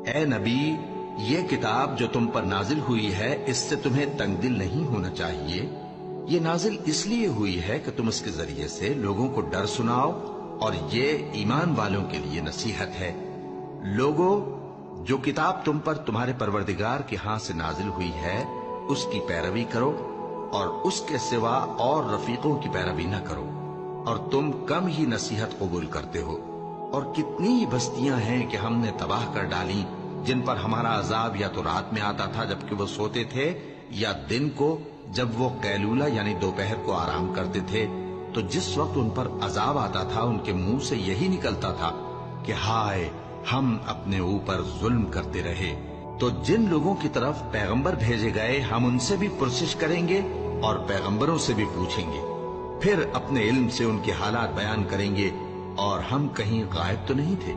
اے نبی، یہ کتاب جو تم پر نازل ہوئی ہے اس سے تمہیں تنگ دل نہیں ہونا چاہیے۔ یہ نازل اس لیے ہوئی ہے کہ تم اس کے ذریعے سے لوگوں کو ڈر سناؤ، اور یہ ایمان والوں کے لیے نصیحت ہے۔ لوگوں، جو کتاب تم پر تمہارے پروردگار کے ہاں سے نازل ہوئی ہے اس کی پیروی کرو، اور اس کے سوا اور رفیقوں کی پیروی نہ کرو، اور تم کم ہی نصیحت قبول کرتے ہو۔ اور کتنی ہی بستیاں ہیں کہ ہم نے تباہ کر ڈالی، جن پر ہمارا عذاب یا تو رات میں آتا تھا جبکہ وہ سوتے تھے، یا دن کو جب وہ قیلولہ یعنی دوپہر کو آرام کرتے تھے، تو جس وقت ان پر عذاب آتا تھا ان کے منہ سے یہی نکلتا تھا کہ ہائے، ہم اپنے اوپر ظلم کرتے رہے۔ تو جن لوگوں کی طرف پیغمبر بھیجے گئے ہم ان سے بھی پرسش کریں گے اور پیغمبروں سے بھی پوچھیں گے، پھر اپنے علم سے ان کے حالات بیان کریں گے، اور ہم کہیں غائب تو نہیں تھے۔